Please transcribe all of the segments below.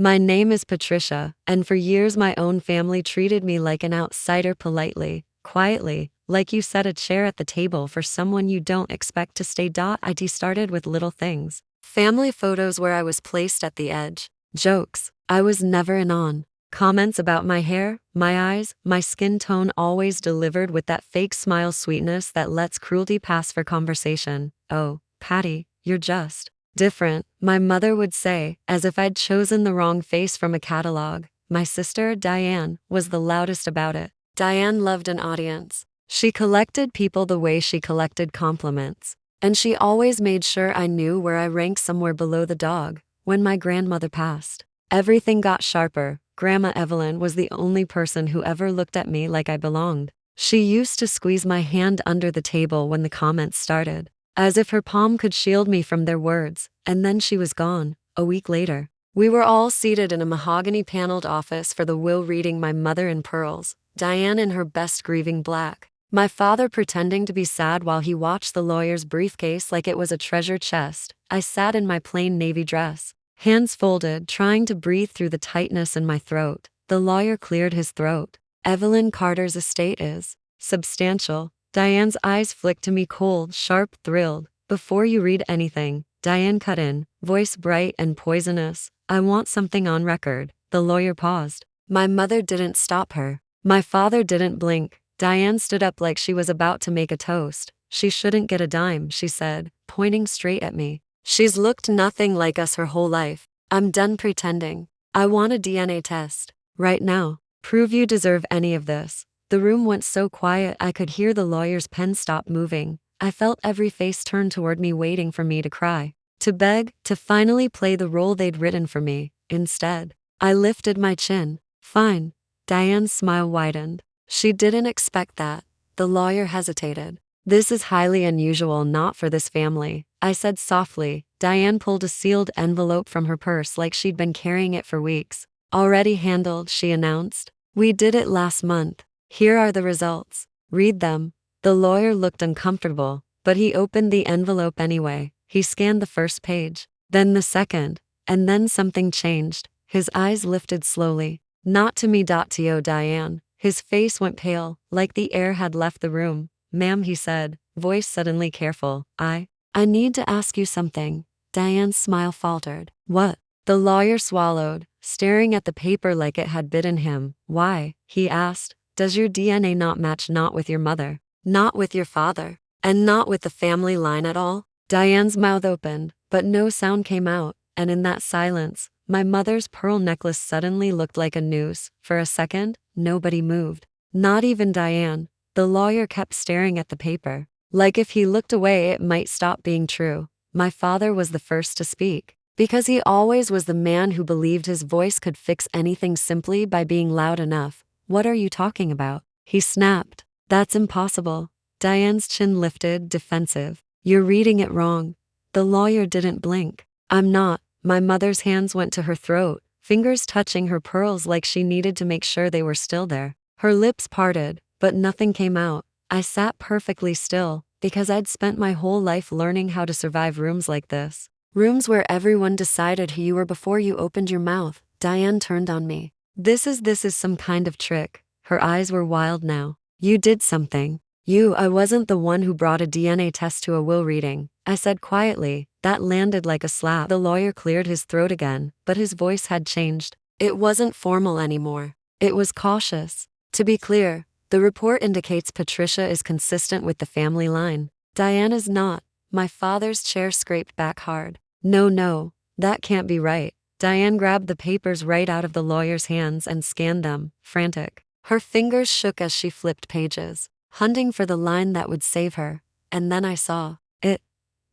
My name is Patricia, and for years my own family treated me like an outsider politely, quietly, like you set a chair at the table for someone you don't expect to stay. It started with little things. Family photos where I was placed at the edge. Jokes I was never in on. Comments about my hair, my eyes, my skin tone, always delivered with that fake smile sweetness that lets cruelty pass for conversation. "Oh, Patty, you're just different," my mother would say, as if I'd chosen the wrong face from a catalog. My sister, Diane, was the loudest about it. Diane loved an audience. She collected people the way she collected compliments. And she always made sure I knew where I ranked somewhere below the dog. When my grandmother passed, everything got sharper. Grandma Evelyn was the only person who ever looked at me like I belonged. She used to squeeze my hand under the table when the comments started, as if her palm could shield me from their words, and then she was gone. A week later, we were all seated in a mahogany-paneled office for the will reading, my mother in pearls, Diane in her best grieving black, my father pretending to be sad while he watched the lawyer's briefcase like it was a treasure chest. I sat in my plain navy dress, hands folded, trying to breathe through the tightness in my throat. The lawyer cleared his throat. "Evelyn Carter's estate is substantial." Diane's eyes flicked to me, cold, sharp, thrilled. "Before you read anything," Diane cut in, voice bright and poisonous, "I want something on record." The lawyer paused. My mother didn't stop her. My father didn't blink. Diane stood up like she was about to make a toast. "She shouldn't get a dime," she said, pointing straight at me. "She's looked nothing like us her whole life. I'm done pretending. I want a DNA test. Right now. Prove you deserve any of this." The room went so quiet I could hear the lawyer's pen stop moving. I felt every face turn toward me, waiting for me to cry, to beg, to finally play the role they'd written for me. Instead, I lifted my chin. "Fine." Diane's smile widened. She didn't expect that. The lawyer hesitated. "This is highly unusual, not for this family," I said softly. Diane pulled a sealed envelope from her purse like she'd been carrying it for weeks. "Already handled," she announced. "We did it last month. Here are the results. Read them." The lawyer looked uncomfortable, but he opened the envelope anyway. He scanned the first page, then the second, and then something changed. His eyes lifted slowly. "Not to me. To Diane." His face went pale, like the air had left the room. "Ma'am," he said, voice suddenly careful, I need to ask you something." Diane's smile faltered. "What?" The lawyer swallowed, staring at the paper like it had bitten him. "Why?" he asked. "Does your DNA not match? Not with your mother, not with your father, and not with the family line at all?" Diane's mouth opened, but no sound came out, and in that silence, my mother's pearl necklace suddenly looked like a noose. For a second, nobody moved. Not even Diane. The lawyer kept staring at the paper, like if he looked away it might stop being true. My father was the first to speak, because he always was the man who believed his voice could fix anything simply by being loud enough. "What are you talking about?" he snapped. "That's impossible." Diane's chin lifted, defensive. "You're reading it wrong." The lawyer didn't blink. "I'm not." My mother's hands went to her throat, fingers touching her pearls like she needed to make sure they were still there. Her lips parted, but nothing came out. I sat perfectly still, because I'd spent my whole life learning how to survive rooms like this. Rooms where everyone decided who you were before you opened your mouth. Diane turned on me. This is some kind of trick." Her eyes were wild now. "You did something. I wasn't the one who brought a DNA test to a will reading," I said quietly. That landed like a slap. The lawyer cleared his throat again, but his voice had changed. It wasn't formal anymore. It was cautious. "To be clear, the report indicates Patricia is consistent with the family line. Diane is not." My father's chair scraped back hard. No, that can't be right." Diane grabbed the papers right out of the lawyer's hands and scanned them, frantic. Her fingers shook as she flipped pages, hunting for the line that would save her. And then I saw it.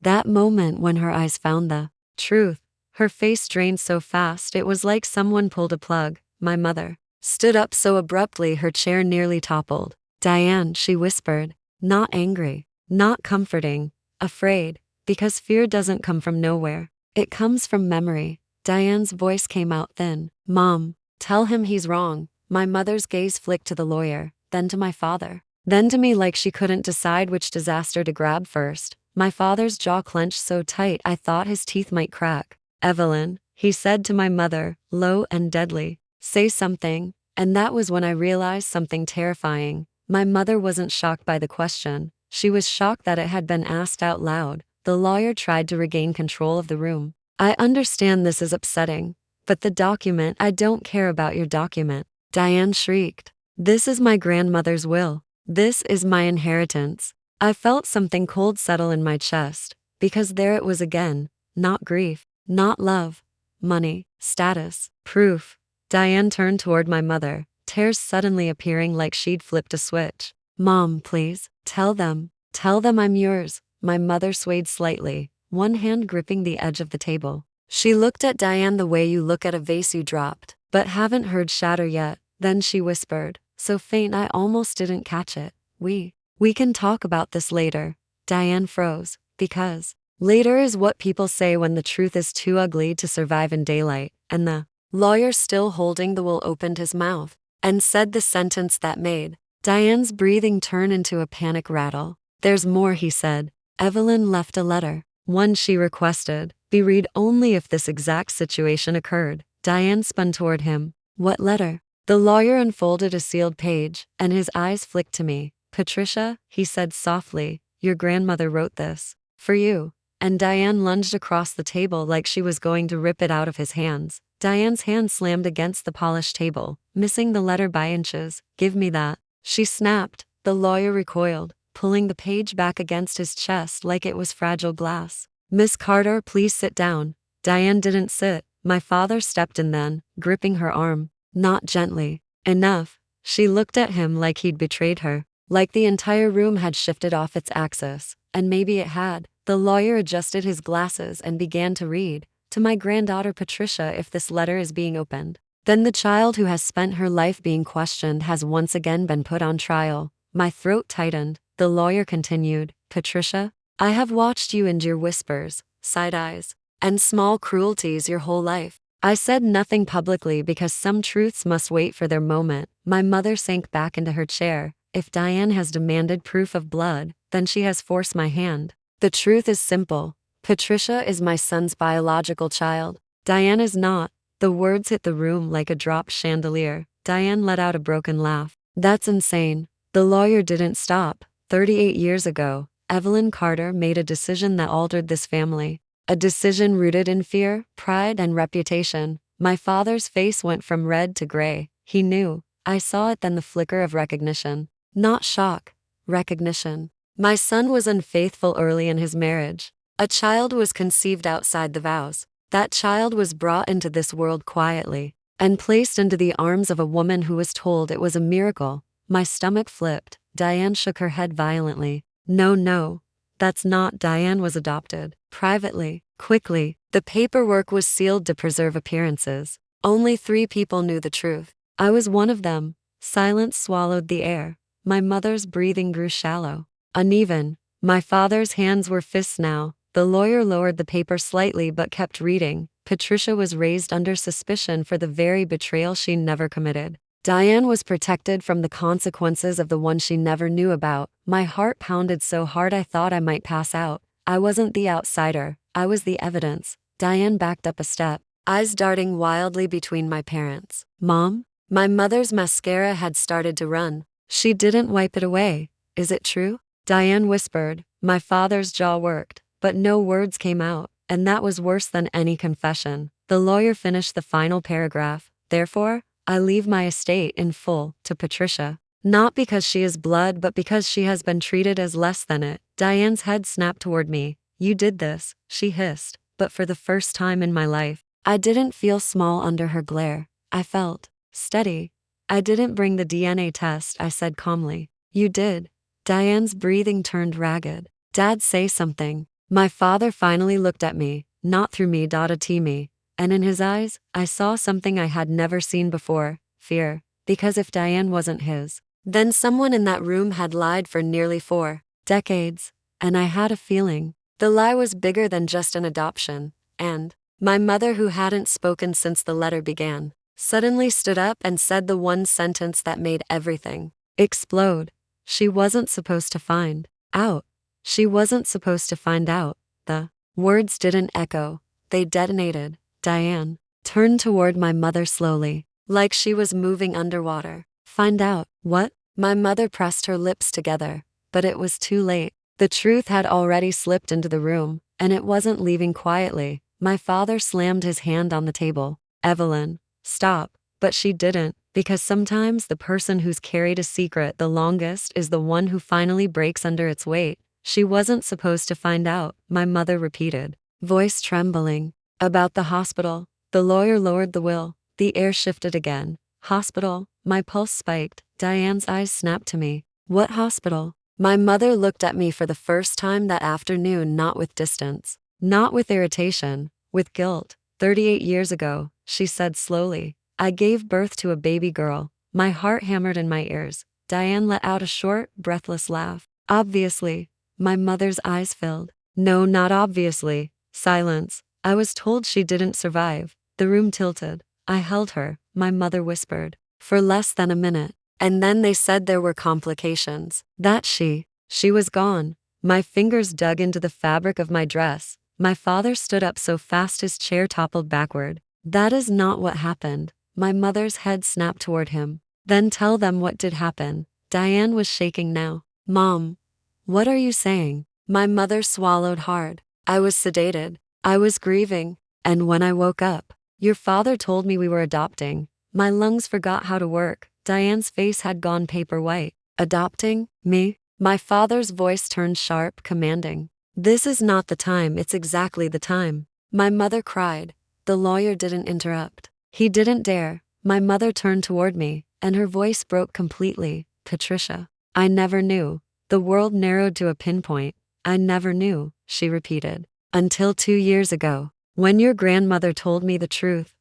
That moment when her eyes found the truth. Her face drained so fast it was like someone pulled a plug. My mother stood up so abruptly her chair nearly toppled. "Diane," she whispered, not angry, not comforting, afraid, because fear doesn't come from nowhere. It comes from memory. Diane's voice came out thin. "Mom, tell him he's wrong." My mother's gaze flicked to the lawyer, then to my father, then to me like she couldn't decide which disaster to grab first. My father's jaw clenched so tight I thought his teeth might crack. "Evelyn," he said to my mother, low and deadly. Say something. And that was when I realized something terrifying. My mother wasn't shocked by the question. She was shocked that it had been asked out loud. The lawyer tried to regain control of the room. I understand this is upsetting. But the document, I don't care about your document. Diane shrieked. This is my grandmother's will. This is my inheritance. I felt something cold settle in my chest, because there it was again. Not grief, not love, money, status, proof. Diane turned toward my mother, tears suddenly appearing like she'd flipped a switch. Mom, please, tell them I'm yours. My mother swayed slightly, one hand gripping the edge of the table. She looked at Diane the way you look at a vase you dropped, but haven't heard shatter yet. Then she whispered, so faint I almost didn't catch it. We can talk about this later. Diane froze, because later is what people say when the truth is too ugly to survive in daylight, and the lawyer, still holding the will, opened his mouth and said the sentence that made Diane's breathing turn into a panic rattle. There's more, he said. Evelyn left a letter, one she requested, be read only if this exact situation occurred. Diane spun toward him. What letter? The lawyer unfolded a sealed page, and his eyes flicked to me. Patricia, he said softly, your grandmother wrote this. For you. And Diane lunged across the table like she was going to rip it out of his hands. Diane's hand slammed against the polished table, missing the letter by inches. Give me that. She snapped. The lawyer recoiled, pulling the page back against his chest like it was fragile glass. Miss Carter, please sit down. Diane didn't sit. My father stepped in then, gripping her arm. Not gently. Enough. She looked at him like he'd betrayed her, like the entire room had shifted off its axis. And maybe it had. The lawyer adjusted his glasses and began to read. To my granddaughter Patricia, if this letter is being opened, then the child who has spent her life being questioned has once again been put on trial. My throat tightened. The lawyer continued, Patricia, I have watched you endure whispers, side eyes, and small cruelties your whole life. I said nothing publicly because some truths must wait for their moment. My mother sank back into her chair. If Diane has demanded proof of blood, then she has forced my hand. The truth is simple. Patricia is my son's biological child. Diane is not. The words hit the room like a dropped chandelier. Diane let out a broken laugh. That's insane. The lawyer didn't stop. 38 years ago, Evelyn Carter made a decision that altered this family. A decision rooted in fear, pride, and reputation. My father's face went from red to gray. He knew. I saw it, then the flicker of recognition. Not shock. Recognition. My son was unfaithful early in his marriage. A child was conceived outside the vows. That child was brought into this world quietly and placed into the arms of a woman who was told it was a miracle. My stomach flipped. Diane shook her head violently. No, that's not. Diane was adopted. Privately. Quickly. The paperwork was sealed to preserve appearances. Only 3 people knew the truth. I was one of them. Silence swallowed the air. My mother's breathing grew shallow, uneven. My father's hands were fists now. The lawyer lowered the paper slightly but kept reading. Patricia was raised under suspicion for the very betrayal she never committed. Diane was protected from the consequences of the one she never knew about. My heart pounded so hard I thought I might pass out. I wasn't the outsider. I was the evidence. Diane backed up a step, eyes darting wildly between my parents. Mom? My mother's mascara had started to run. She didn't wipe it away. Is it true? Diane whispered. My father's jaw worked, but no words came out, and that was worse than any confession. The lawyer finished the final paragraph. Therefore, I leave my estate in full to Patricia. Not because she is blood, but because she has been treated as less than it. Diane's head snapped toward me. You did this, she hissed, but for the first time in my life, I didn't feel small under her glare. I felt steady. I didn't bring the DNA test, I said calmly. You did. Diane's breathing turned ragged. Dad, say something. My father finally looked at me, not through me to me, and in his eyes, I saw something I had never seen before, fear. Because if Diane wasn't his, then someone in that room had lied for nearly 4 decades, and I had a feeling. The lie was bigger than just an adoption, and my mother, who hadn't spoken since the letter began, suddenly stood up and said the one sentence that made everything explode. She wasn't supposed to find out. She wasn't supposed to find out. The words didn't echo. They detonated. Diane turned toward my mother slowly, like she was moving underwater. Find out, what? My mother pressed her lips together, but it was too late. The truth had already slipped into the room, and it wasn't leaving quietly. My father slammed his hand on the table. Evelyn, stop. But she didn't, because sometimes the person who's carried a secret the longest is the one who finally breaks under its weight. She wasn't supposed to find out, my mother repeated, voice trembling. About the hospital. The lawyer lowered the will. The air shifted again. Hospital. My pulse spiked. Diane's eyes snapped to me. What hospital? My mother looked at me for the first time that afternoon, not with distance, not with irritation, with guilt. 38 years ago, she said slowly, I gave birth to a baby girl. My heart hammered in my ears. Diane let out a short, breathless laugh. Obviously. My mother's eyes filled. No, not obviously. Silence. I was told she didn't survive. The room tilted. I held her, my mother whispered, for less than a minute. And then they said there were complications. That she was gone. My fingers dug into the fabric of my dress. My father stood up so fast his chair toppled backward. That is not what happened. My mother's head snapped toward him. Then tell them what did happen. Diane was shaking now. Mom, what are you saying? My mother swallowed hard. I was sedated. I was grieving. And when I woke up, your father told me we were adopting. My lungs forgot how to work. Diane's face had gone paper white. Adopting? Me? My father's voice turned sharp, commanding. This is not the time, it's exactly the time. My mother cried. The lawyer didn't interrupt. He didn't dare. My mother turned toward me, and her voice broke completely. Patricia. I never knew. The world narrowed to a pinpoint. I never knew, she repeated. Until 2 years ago, when your grandmother told me the truth,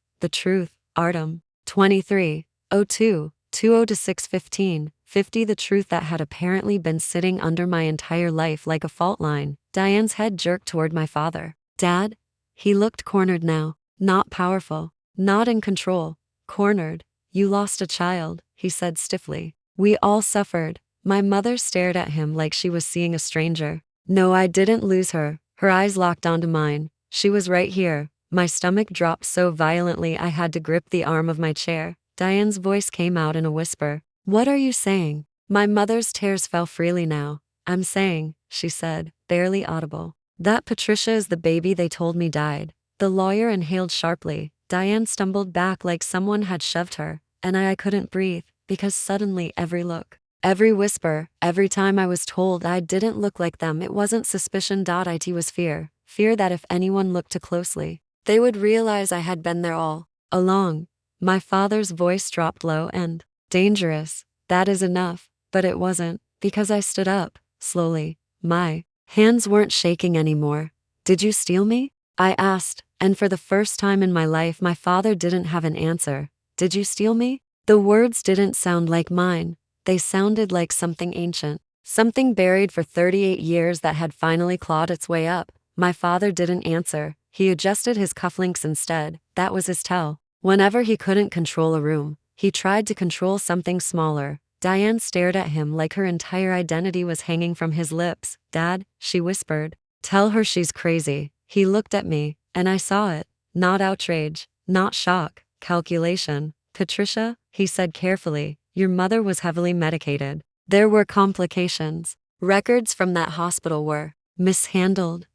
Artem. 23, 02, 20 to 6:15, 50, the truth that had apparently been sitting under my entire life like a fault line. Diane's head jerked toward my father. Dad? He looked cornered now, not powerful, not in control, cornered. You lost a child, he said stiffly. We all suffered. My mother stared at him like she was seeing a stranger. No, I didn't lose her. Her eyes locked onto mine. She was right here. My stomach dropped so violently I had to grip the arm of my chair. Diane's voice came out in a whisper. What are you saying? My mother's tears fell freely now. I'm saying, she said, barely audible, that Patricia is the baby they told me died. The lawyer inhaled sharply. Diane stumbled back like someone had shoved her, and I couldn't breathe, because suddenly every look, every whisper, every time I was told I didn't look like them, it wasn't suspicion. It was fear. Fear that if anyone looked too closely, they would realize I had been there all along. My father's voice dropped low and dangerous. That is enough. But it wasn't, because I stood up, slowly. My hands weren't shaking anymore. Did you steal me? I asked, and for the first time in my life my father didn't have an answer. Did you steal me? The words didn't sound like mine. They sounded like something ancient, something buried for 38 years that had finally clawed its way up. My father didn't answer. He adjusted his cufflinks instead. That was his tell. Whenever he couldn't control a room, he tried to control something smaller. Diane stared at him like her entire identity was hanging from his lips. Dad, she whispered. Tell her she's crazy. He looked at me, and I saw it. Not outrage, not shock, calculation. Patricia, he said carefully, your mother was heavily medicated. There were complications. Records from that hospital were mishandled.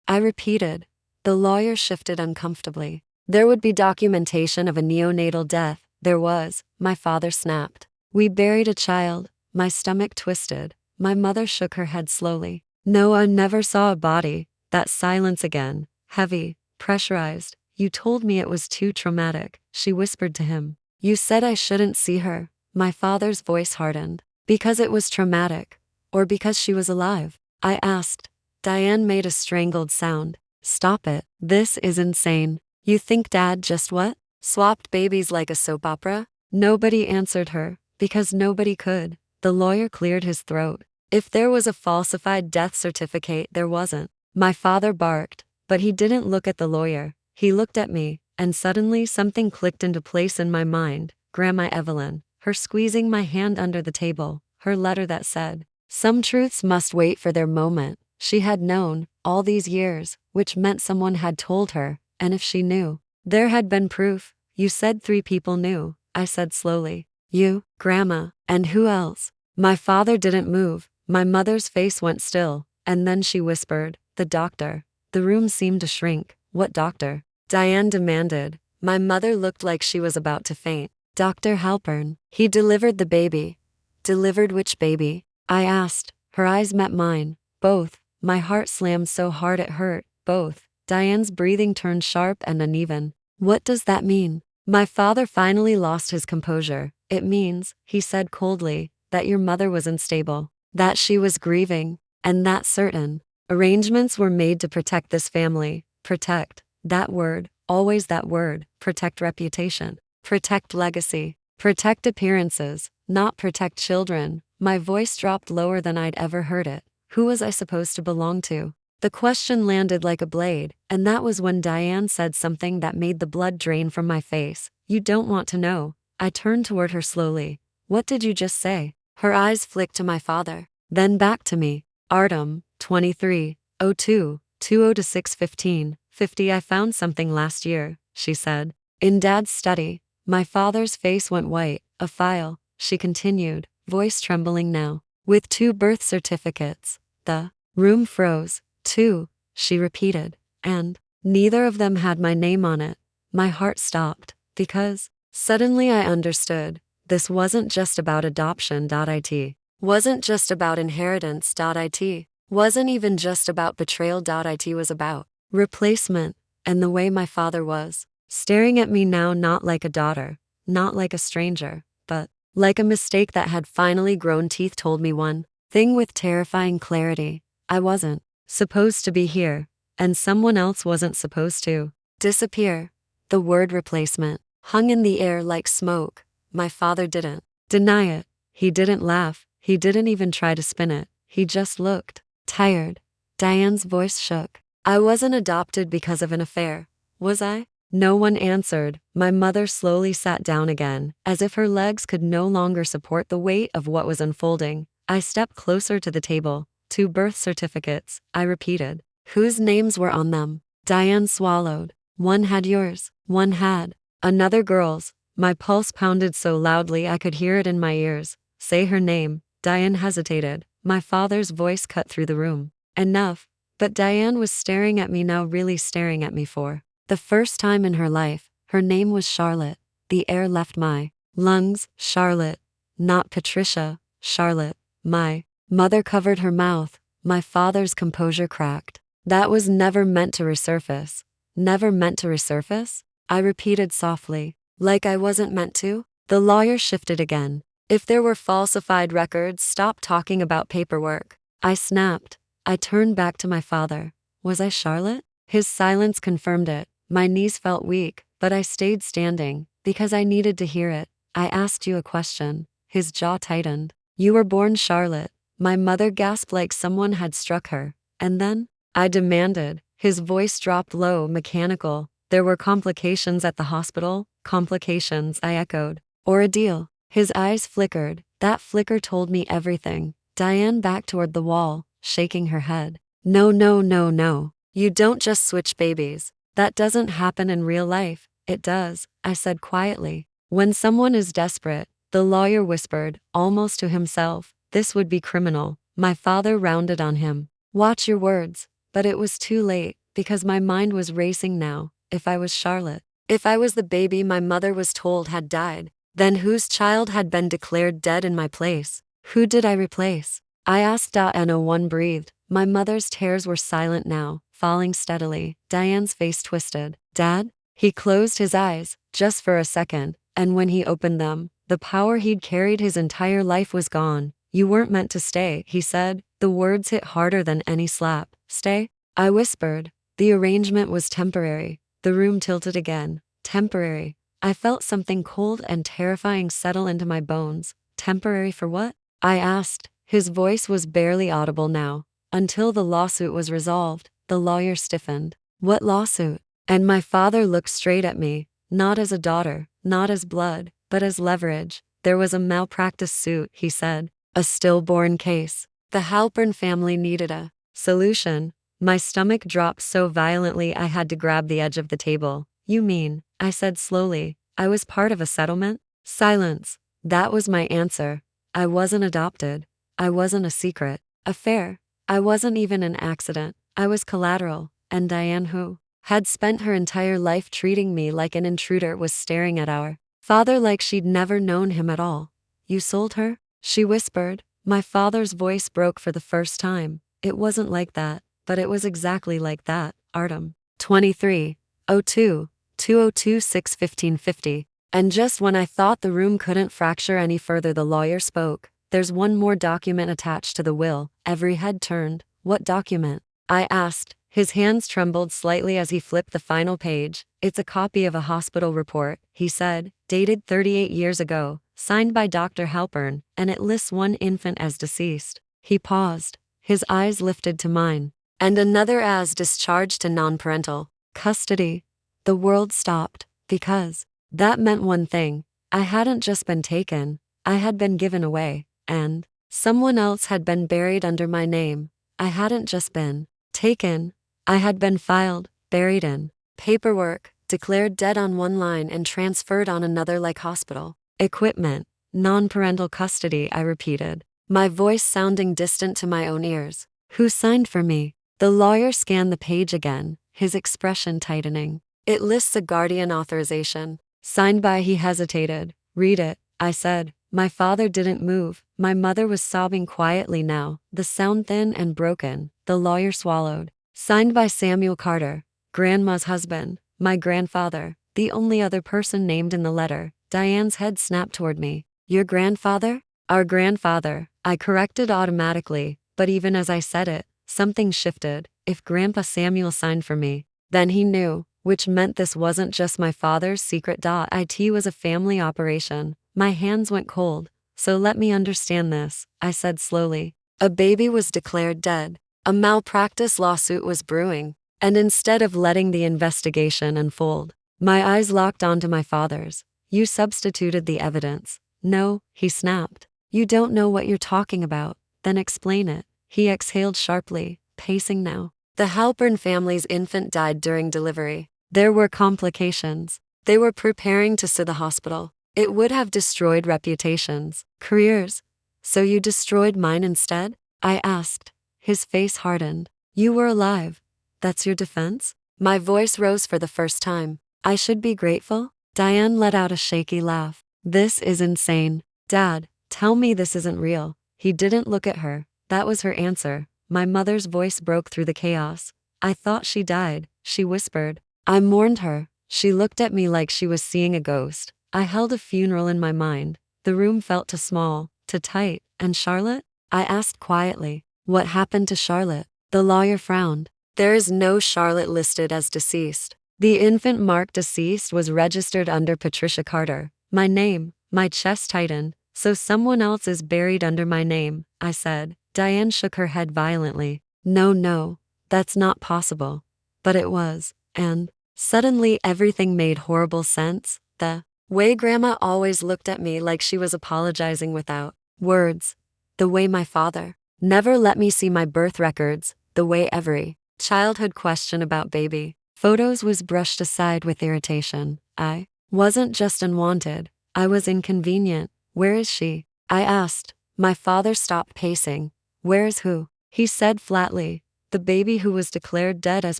I repeated. The lawyer shifted uncomfortably. There would be documentation of a neonatal death. There was, my father snapped. We buried a child. My stomach twisted. My mother shook her head slowly. No, I never saw a body. That silence again, heavy, pressurized. You told me it was too traumatic, she whispered to him. You said I shouldn't see her. My father's voice hardened. Because it was traumatic, or because she was alive? I asked. Diane made a strangled sound. Stop it. This is insane. You think Dad just what? Swapped babies like a soap opera? Nobody answered her, because nobody could. The lawyer cleared his throat. If there was a falsified death certificate, there wasn't. My father barked, but he didn't look at the lawyer. He looked at me, and suddenly something clicked into place in my mind. Grandma Evelyn, her squeezing my hand under the table, her letter that said, some truths must wait for their moment. She had known, all these years, which meant someone had told her, And if she knew? There had been proof. You said 3 people knew, I said slowly. You, Grandma, and who else? My father didn't move. My mother's face went still, and then she whispered, the doctor. The room seemed to shrink. What doctor? Diane demanded. My mother looked like she was about to faint. Dr. Halpern. He delivered the baby. Delivered which baby? I asked. Her eyes met mine. Both. My heart slammed so hard it hurt. Both. Diane's breathing turned sharp and uneven. What does that mean? My father finally lost his composure. It means, he said coldly, that your mother was unstable, that she was grieving, and that certain arrangements were made to protect this family. Protect. That word, always that word. Protect reputation. Protect legacy. Protect appearances, not protect children. My voice dropped lower than I'd ever heard it. Who was I supposed to belong to? The question landed like a blade, and that was when Diane said something that made the blood drain from my face. You don't want to know. I turned toward her slowly. What did you just say? Her eyes flicked to my father, then back to me. Artem, 23, 02, 20 to 6:15, 50. I found something last year, she said. In Dad's study. My father's face went white. A file, she continued, voice trembling now. With 2 birth certificates. The room froze. 2, she repeated, and neither of them had my name on it. My heart stopped, because suddenly I understood. This wasn't just about adoption.it, wasn't just about inheritance.it, wasn't even just about betrayal.it, was about replacement, and the way my father was staring at me now, not like a daughter, not like a stranger, but like a mistake that had finally grown teeth, told me one thing with terrifying clarity. I wasn't supposed to be here, and someone else wasn't supposed to disappear. The word replacement hung in the air like smoke. My father didn't deny it. He didn't laugh. He didn't even try to spin it. He just looked tired. Diane's voice shook. I wasn't adopted because of an affair, was I? No one answered. My mother slowly sat down again, as if her legs could no longer support the weight of what was unfolding. I stepped closer to the table. 2 birth certificates, I repeated. Whose names were on them? Diane swallowed. One had yours. One had another girl's. My pulse pounded so loudly I could hear it in my ears. Say her name. Diane hesitated. My father's voice cut through the room. Enough. But Diane was staring at me now, really staring at me for the first time in her life. Her name was Charlotte. The air left my lungs. Charlotte. Not Patricia. Charlotte. My mother covered her mouth. My father's composure cracked. That was never meant to resurface. Never meant to resurface? I repeated softly. Like I wasn't meant to? The lawyer shifted again. If there were falsified records, stop talking about paperwork. I snapped. I turned back to my father. Was I Charlotte? His silence confirmed it. My knees felt weak, but I stayed standing, because I needed to hear it. I asked you a question. His jaw tightened. You were born Charlotte. My mother gasped like someone had struck her. And then? I demanded. His voice dropped low, mechanical. There were complications at the hospital. Complications, I echoed. Or a deal. His eyes flickered. That flicker told me everything. Diane backed toward the wall, shaking her head. No, no, no, no. You don't just switch babies. That doesn't happen in real life. It does, I said quietly. When someone is desperate, the lawyer whispered, almost to himself. This would be criminal. My father rounded on him. Watch your words. But it was too late, because my mind was racing now. If I was Charlotte, if I was the baby my mother was told had died, then whose child had been declared dead in my place? Who did I replace? I asked. No one breathed. My mother's tears were silent now, falling steadily. Diane's face twisted. Dad? He closed his eyes, just for a second, and when he opened them, the power he'd carried his entire life was gone. You weren't meant to stay, he said. The words hit harder than any slap. Stay? I whispered. The arrangement was temporary. The room tilted again. Temporary. I felt something cold and terrifying settle into my bones. Temporary for what? I asked. His voice was barely audible now. Until the lawsuit was resolved. The lawyer stiffened. What lawsuit? And my father looked straight at me. Not as a daughter, not as blood, but as leverage. There was a malpractice suit, he said. A stillborn case. The Halpern family needed a solution. My stomach dropped so violently I had to grab the edge of the table. You mean, I said slowly, I was part of a settlement? Silence. That was my answer. I wasn't adopted. I wasn't a secret affair. I wasn't even an accident. I was collateral. And Diane, who had spent her entire life treating me like an intruder, was staring at our father like she'd never known him at all. You sold her? She whispered. My father's voice broke for the first time. It wasn't like that, but it was exactly like that. Artem. 2302 2026 1550. And just when I thought the room couldn't fracture any further, the lawyer spoke. There's one more document attached to the will. Every head turned. What document? I asked. His hands trembled slightly as he flipped the final page. It's a copy of a hospital report, he said, dated 38 years ago, signed by Dr. Halpern, and it lists one infant as deceased. He paused. His eyes lifted to mine. And another as discharged to non-parental custody. The world stopped, because that meant one thing. I hadn't just been taken, I had been given away, and someone else had been buried under my name. I hadn't just been taken, I had been filed, buried in paperwork, declared dead on one line and transferred on another like hospital equipment. Non-parental custody, I repeated, my voice sounding distant to my own ears. Who signed for me? The lawyer scanned the page again, his expression tightening. It lists a guardian authorization. Signed by, he hesitated. Read it, I said. My father didn't move. My mother was sobbing quietly now, the sound thin and broken. The lawyer swallowed. Signed by Samuel Carter, Grandma's husband, my grandfather, the only other person named in the letter. Diane's head snapped toward me. Your grandfather? Our grandfather, I corrected automatically, but even as I said it, something shifted. If Grandpa Samuel signed for me, then he knew, which meant this wasn't just my father's secret. It was a family operation. My hands went cold. So let me understand this, I said slowly. A baby was declared dead. A malpractice lawsuit was brewing. And instead of letting the investigation unfold, my eyes locked onto my father's. You substituted the evidence. No, he snapped. You don't know what you're talking about. Then explain it. He exhaled sharply, pacing now. The Halpern family's infant died during delivery. There were complications. They were preparing to sue the hospital. It would have destroyed reputations, careers. So you destroyed mine instead? I asked. His face hardened. You were alive. That's your defense? My voice rose for the first time. I should be grateful? Diane let out a shaky laugh. This is insane. Dad, tell me this isn't real. He didn't look at her. That was her answer. My mother's voice broke through the chaos. I thought she died, she whispered. I mourned her. She looked at me like she was seeing a ghost. I held a funeral in my mind. The room felt too small, too tight. And Charlotte? I asked quietly. What happened to Charlotte? The lawyer frowned. There is no Charlotte listed as deceased. The infant marked deceased was registered under Patricia Carter. My name. My chest tightened. So someone else is buried under my name, I said. Diane shook her head violently. No, that's not possible. But it was. And suddenly everything made horrible sense. The way Grandma always looked at me like she was apologizing without words. The way my father never let me see my birth records. The way every childhood question about baby photos was brushed aside with irritation. I wasn't just unwanted. I was inconvenient. Where is she? I asked. My father stopped pacing. Where is who? He said flatly. The baby who was declared dead as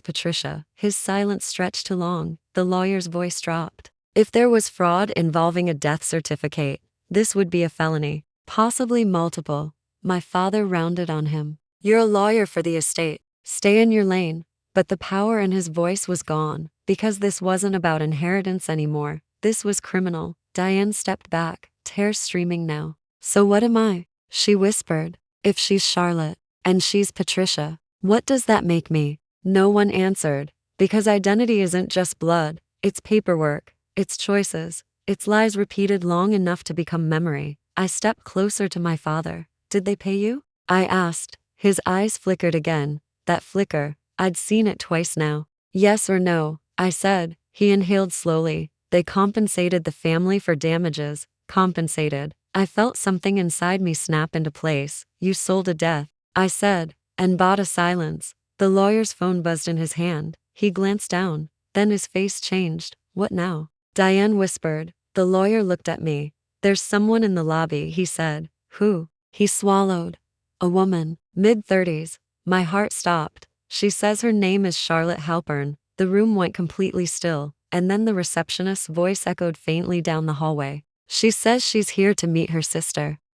Patricia. His silence stretched too long. The lawyer's voice dropped. If there was fraud involving a death certificate, this would be a felony. Possibly multiple. My father rounded on him. You're a lawyer for the estate. Stay in your lane. But the power in his voice was gone, because this wasn't about inheritance anymore. This was criminal. Diane stepped back, tears streaming now. So what am I? She whispered. If she's Charlotte, and she's Patricia, what does that make me? No one answered. Because identity isn't just blood. It's paperwork. It's choices. It's lies repeated long enough to become memory. I stepped closer to my father. Did they pay you? I asked. His eyes flickered again. That flicker. I'd seen it twice now. Yes or no, I said. He inhaled slowly. They compensated the family for damages. Compensated. I felt something inside me snap into place. You sold a death, I said, and bought a silence. The lawyer's phone buzzed in his hand. He glanced down. Then his face changed. What now? Diane whispered. The lawyer looked at me. There's someone in the lobby, he said. Who? He swallowed. A woman, mid-30s. My heart stopped. She says her name is Charlotte Halpern. The room went completely still, and then the receptionist's voice echoed faintly down the hallway. She says she's here to meet her sister.